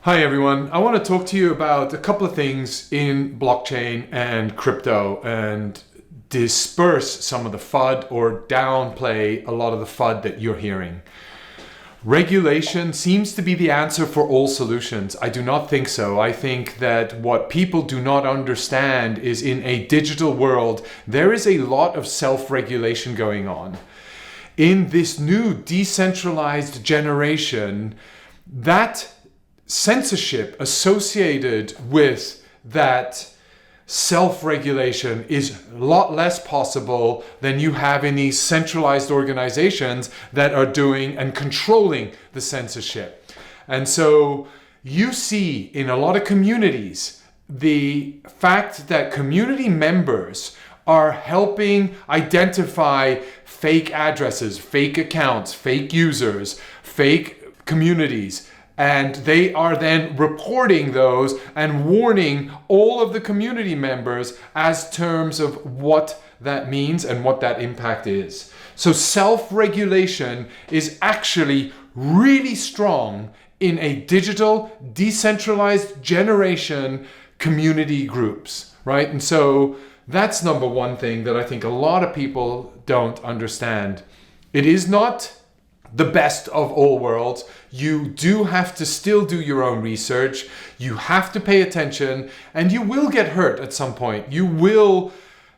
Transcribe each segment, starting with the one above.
Hi everyone, I want to talk to you about a couple of things in blockchain and crypto and disperse some of the FUD or downplay a lot of the FUD that you're hearing. Regulation seems to be the answer for all solutions. I do not think so. I think that what people do not understand is in a digital world, there is a lot of self-regulation going on. In this new decentralized generation, that censorship associated with that self-regulation is a lot less possible than you have in these centralized organizations that are doing and controlling the censorship. And so you see in a lot of communities the fact that community members are helping identify fake addresses, fake accounts, fake users, fake communities. And they are then reporting those and warning all of the community members as terms of what that means and what that impact is. So self-regulation is actually really strong in a digital, decentralized generation community groups, right? And so that's number one thing that I think a lot of people don't understand. It is not the best of all worlds. You do have to still do your own research. You have to pay attention, and you will get hurt at some point. You will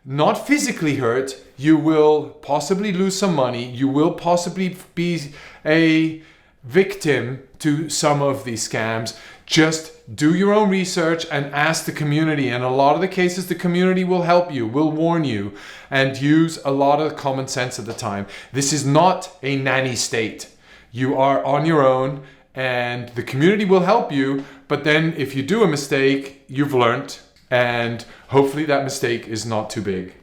not physically hurt. You will possibly lose some money. You will possibly be a victim to some of these scams. Just do your own research and ask the community. And a lot of the cases, the community will help you, will warn you, and use a lot of common sense at the time. This is not a nanny state. You are on your own and the community will help you. But then if you do a mistake, you've learned, and hopefully that mistake is not too big.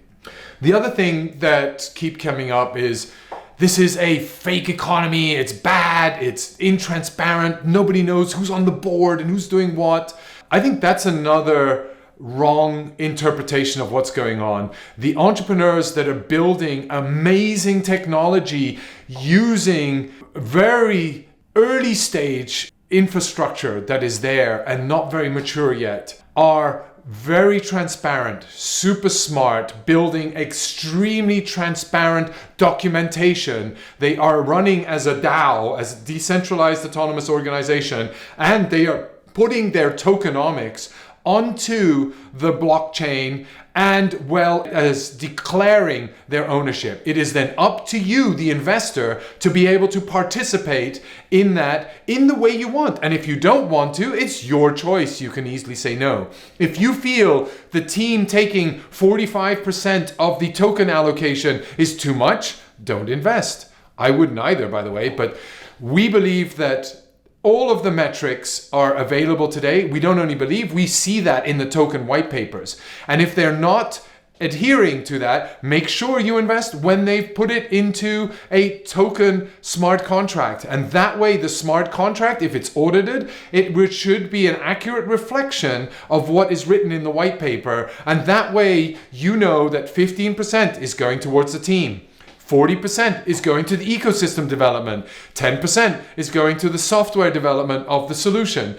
The other thing that keep coming up is this is a fake economy, it's bad, it's intransparent, nobody knows who's on the board and who's doing what. I think that's another wrong interpretation of what's going on. The entrepreneurs that are building amazing technology using very early stage infrastructure that is there and not very mature yet are very transparent, super smart, building extremely transparent documentation. They are running as a DAO, as a decentralized autonomous organization, and they are putting their tokenomics onto the blockchain and well as declaring their ownership. It is then up to you, the investor, to be able to participate in that in the way you want. And if you don't want to, it's your choice. You can easily say no. If you feel the team taking 45% of the token allocation is too much, don't invest. I wouldn't either, by the way, but we believe that all of the metrics are available today. We don't only believe, we see that in the token white papers. And if they're not adhering to that, make sure you invest when they've put it into a token smart contract. And that way, the smart contract, if it's audited, it should be an accurate reflection of what is written in the white paper. And that way, you know that 15% is going towards the team. 40% is going to the ecosystem development. 10% is going to the software development of the solution.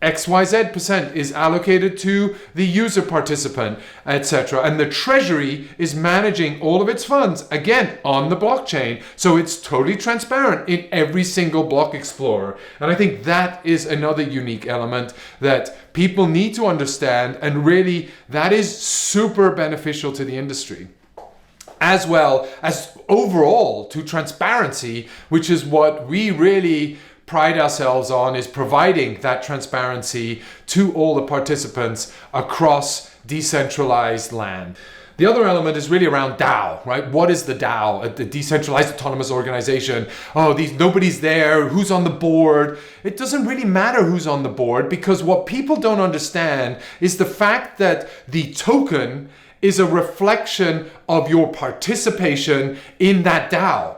XYZ% is allocated to the user participant, etc. And the treasury is managing all of its funds, again, on the blockchain. So it's totally transparent in every single block explorer. And I think that is another unique element that people need to understand. And really, that is super beneficial to the industry, as well as overall to transparency, which is what we really pride ourselves on, is providing that transparency to all the participants across decentralized land. The other element is really around DAO, right? What is the DAO, the decentralized autonomous organization? Nobody's there, who's on the board? It doesn't really matter who's on the board, because what people don't understand is the fact that the token is a reflection of your participation in that DAO.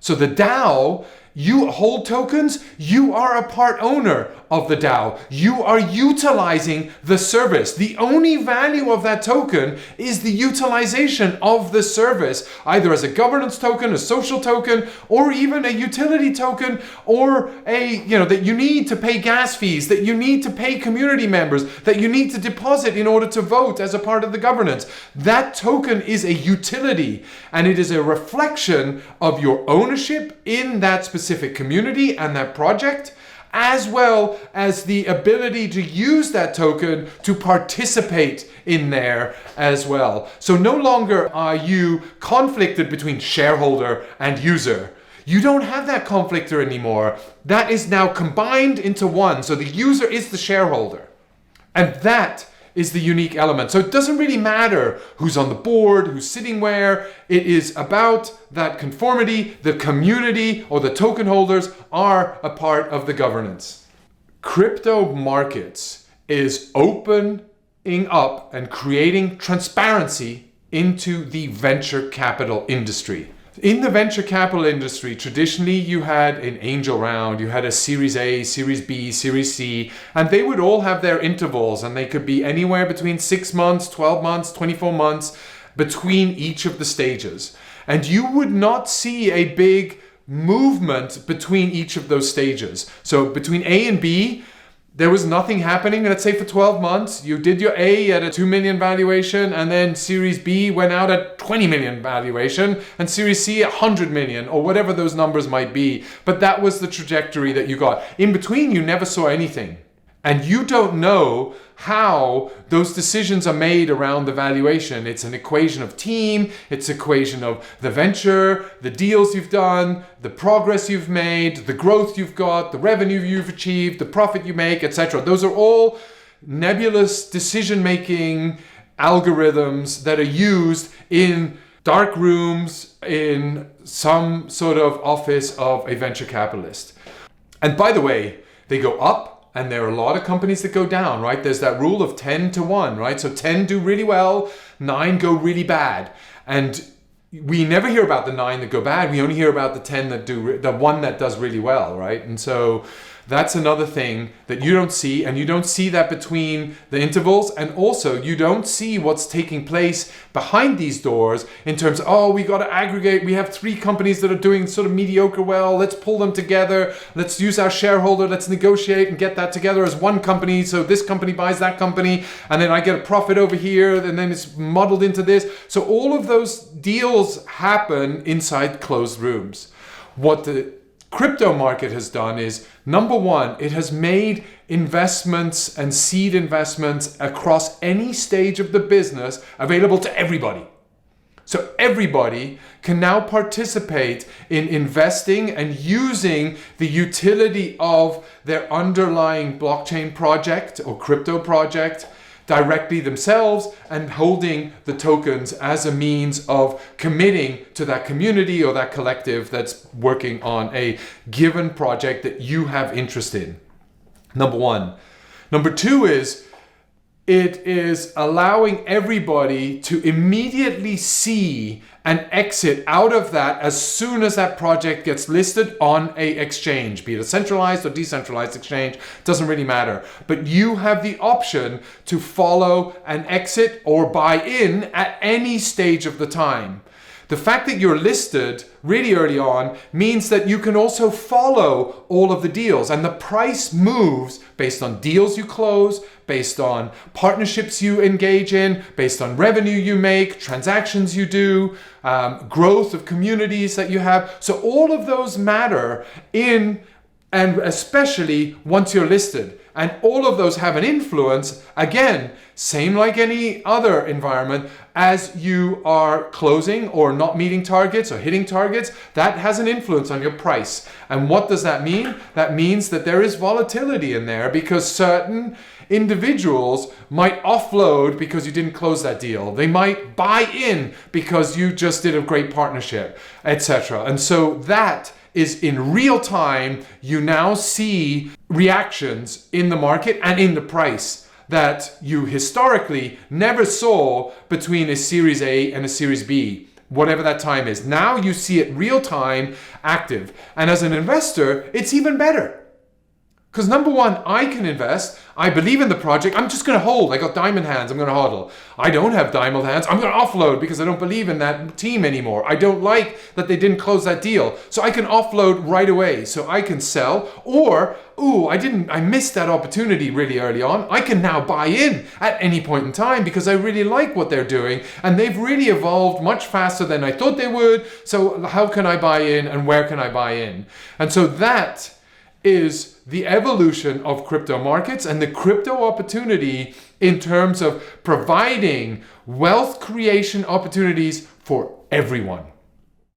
So the DAO You hold tokens, you are a part owner of the DAO. You are utilizing the service. The only value of that token is the utilization of the service, either as a governance token, a social token, or even a utility token, or that you need to pay gas fees, that you need to pay community members, that you need to deposit in order to vote as a part of the governance. That token is a utility, and it is a reflection of your ownership in that specific community and that project, as well as the ability to use that token to participate in there as well. So no longer are you conflicted between shareholder and user. You don't have that conflictor anymore. That is now combined into one. So the user is the shareholder. And that is the unique element. So it doesn't really matter who's on the board, who's sitting where. It is about that conformity. The community or the token holders are a part of the governance. Crypto markets is opening up and creating transparency into the venture capital industry. In the venture capital industry, traditionally you had an angel round, you had a Series A, Series B, Series C, and they would all have their intervals, and they could be anywhere between 6 months, 12 months, 24 months between each of the stages. And you would not see a big movement between each of those stages. So between A and B, there was nothing happening, let's say for 12 months. You did your A at a 2 million valuation, and then Series B went out at 20 million valuation, and Series C at 100 million, or whatever those numbers might be. But that was the trajectory that you got. In between, you never saw anything. And you don't know how those decisions are made around the valuation. It's an equation of team, it's an equation of the venture, the deals you've done, the progress you've made, the growth you've got, the revenue you've achieved, the profit you make, etc. Those are all nebulous decision-making algorithms that are used in dark rooms in some sort of office of a venture capitalist. And by the way, they go up, and there are a lot of companies that go down, right? There's that rule of 10 to 1, right? So 10 do really well, 9 go really bad. And we never hear about the 9 that go bad. We only hear about the 10 that do, the 1 that does really well, right? And so that's another thing that you don't see, and you don't see that between the intervals, and also you don't see what's taking place behind these doors in terms of, oh, we got to aggregate, we have 3 companies that are doing sort of mediocre well, let's pull them together, let's use our shareholder, let's negotiate and get that together as one company, so this company buys that company, and then I get a profit over here, and then it's muddled into this. So all of those deals happen inside closed rooms. What the crypto market has done is, number one, it has made investments and seed investments across any stage of the business available to everybody. So everybody can now participate in investing and using the utility of their underlying blockchain project or crypto project directly themselves, and holding the tokens as a means of committing to that community or that collective that's working on a given project that you have interest in. Number one. Number two is, it is allowing everybody to immediately see an exit out of that as soon as that project gets listed on a exchange, be it a centralized or decentralized exchange, doesn't really matter. But you have the option to follow an exit or buy in at any stage of the time. The fact that you're listed really early on means that you can also follow all of the deals, and the price moves based on deals you close, based on partnerships you engage in, based on revenue you make, transactions you do, growth of communities that you have. So all of those matter and especially once you're listed. And all of those have an influence, again, same like any other environment, as you are closing or not meeting targets or hitting targets, that has an influence on your price. And what does that mean? That means that there is volatility in there because certain individuals might offload because you didn't close that deal. They might buy in because you just did a great partnership, etc. And so that is in real time. You now see reactions in the market and in the price that you historically never saw between a Series A and a Series B. whatever that time is. Now you see it real time, active. And as an investor, it's even better. Because number one, I can invest. I believe in the project. I'm just going to hold. I got diamond hands. I'm going to hodl. I don't have diamond hands. I'm going to offload because I don't believe in that team anymore. I don't like that they didn't close that deal. So I can offload right away. So I can sell. Or, I missed that opportunity really early on. I can now buy in at any point in time because I really like what they're doing. And they've really evolved much faster than I thought they would. So how can I buy in and where can I buy in? And so that is the evolution of crypto markets and the crypto opportunity in terms of providing wealth creation opportunities for everyone.